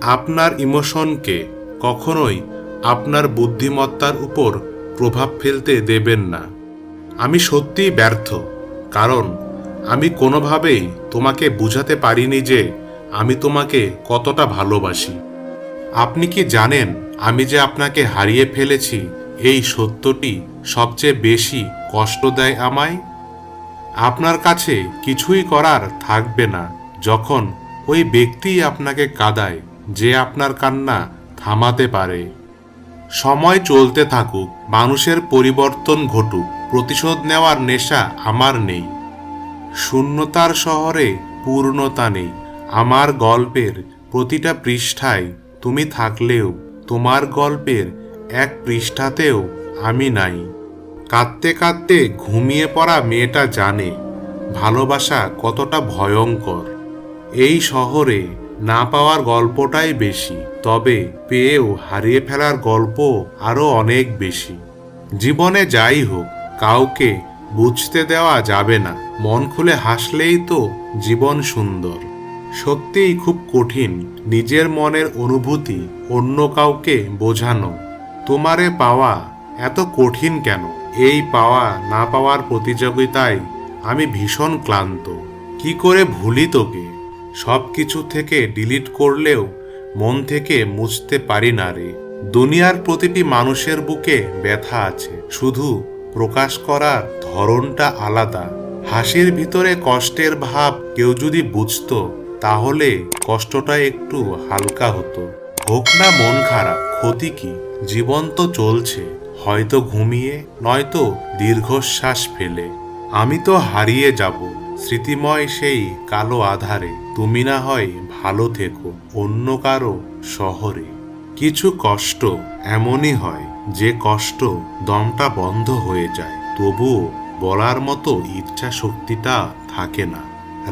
আপনার ইমোশনকে কখনোই আপনার বুদ্ধিমত্তার উপর প্রভাব ফেলতে দেবেন না। আমি সত্যিই ব্যর্থ, কারণ আমি কোনোভাবেই তোমাকে বুঝাতে পারিনি যে আমি তোমাকে কতটা ভালোবাসি। আপনি কি জানেন আমি যে আপনাকে হারিয়ে ফেলেছি, এই সত্যটি সবচেয়ে বেশি কষ্ট দেয় আমায়? আপনার কাছে কিছুই করার থাকবে না যখন ওই ব্যক্তিই আপনাকে কাঁদায় যে আপনার কান্না থামাতে পারে। সময় চলতে থাকুক, মানুষের পরিবর্তন ঘটুক, প্রতিশোধ নেওয়ার নেশা আমার নেই। শূন্যতার শহরে পূর্ণতা নেই। আমার গল্পের প্রতিটা পৃষ্ঠায় তুমি থাকলেও তোমার গল্পের এক পৃষ্ঠাতেও আমি নাই। কাঁদতে কাঁদতে ঘুমিয়ে পড়া মেয়েটা জানে ভালোবাসা কতটা ভয়ঙ্কর। এই শহরে না পাওয়ার গল্পটাই বেশি, তবে পেয়েও হারিয়ে ফেলার গল্প আরও অনেক বেশি। জীবনে যাই হোক, কাউকে বুঝতে দেওয়া যাবে না। মন খুলে হাসলেই তো জীবন সুন্দর। সত্যিই খুব কঠিন নিজের মনের অনুভূতি অন্য কাউকে বোঝানো। তোমারে পাওয়া এত কঠিন কেন? এই পাওয়া না পাওয়ার প্রতিযোগিতায় আমি ভীষণ ক্লান্ত। কি করে ভুলি তোকে? সব কিছু থেকে ডিলিট করলেও মন থেকে মুছতে পারি না রে। দুনিয়ার প্রতিটি মানুষের বুকে ব্যথা আছে, শুধু প্রকাশ করার ধরনটা আলাদা। হাসির ভিতরে কষ্টের ভাব কেউ যদি বুঝতো, তাহলে কষ্টটা একটু হালকা হতো। হোক না মন খারাপ, ক্ষতি কি? জীবন তো চলছে, হয়তো ঘুমিয়ে, নয়তো দীর্ঘশ্বাস ফেলে। আমি তো হারিয়ে যাব স্মৃতিময় সেই কালো আধারে। তুমি না হয় ভালো থেকো অন্য কারো শহরে। কিছু কষ্ট এমনই হয় যে কষ্ট দমটা বন্ধ হয়ে যায়, তবুও বলার মতো ইচ্ছা শক্তিটা থাকে না।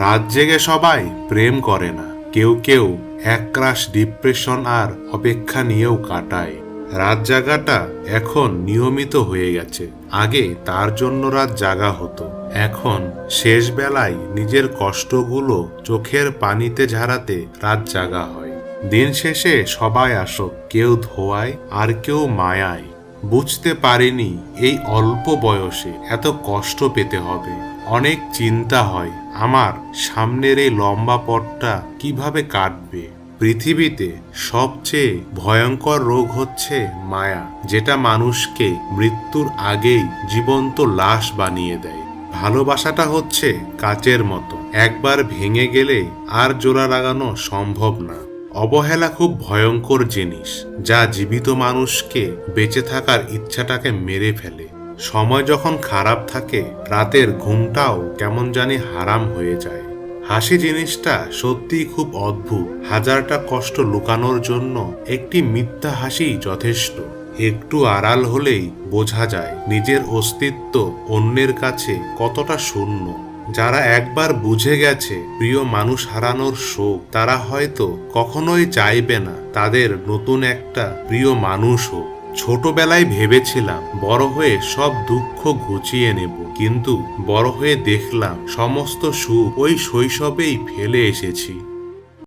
রাত জেগে সবাই প্রেম করে না, কেউ কেউ একরাশ ডিপ্রেশন আর অপেক্ষা নিয়েও কাটায়। রাত জাগাটা এখন নিয়মিত হয়ে গেছে। আগে তার জন্য রাত জাগা হতো, এখন শেষ বেলায় নিজের কষ্টগুলো চোখের পানিতে ঝাড়াতে রাত জাগা হয়। দিন শেষে সবাই আসুক, কেউ ধোয়ায় আর কেউ মায়ায়। বুঝতে পারিনি এই অল্প বয়সে এত কষ্ট পেতে হবে। অনেক চিন্তা হয় আমার সামনের এই লম্বা পথটা কিভাবে কাটবে। পৃথিবীতে সবচেয়ে ভয়ঙ্কর রোগ হচ্ছে মায়া, যেটা মানুষকে মৃত্যুর আগেই জীবন্ত লাশ বানিয়ে দেয়। ভালোবাসাটা হচ্ছে কাচের মতো, একবার ভেঙে গেলে আর জোড়া লাগানো সম্ভব না। অবহেলা খুব ভয়ঙ্কর জিনিস, যা জীবিত মানুষকে বেঁচে থাকার ইচ্ছাটাকে মেরে ফেলে। সময় যখন খারাপ থাকে, রাতের ঘুমটাও কেমন জানি হারাম হয়ে যায়। হাসি জিনিসটা সত্যিই খুব অদ্ভুত। হাজারটা কষ্ট লুকানোর জন্য একটি মিথ্যা হাসি যথেষ্ট। একটু আড়াল হলেই বোঝা যায় নিজের অস্তিত্ব অন্যের কাছে কতটা শূন্য। যারা একবার বুঝে গেছে প্রিয় মানুষ হারানোর শোক, তারা হয়তো কখনোই চাইবে না তাদের নতুন একটা প্রিয় মানুষ হোক। ছোটবেলায় ভেবেছিলাম বড় হয়ে সব দুঃখ ঘুচিয়ে নেব, কিন্তু বড় হয়ে দেখলাম সমস্ত সুখ ওই শৈশবেই ফেলে এসেছি।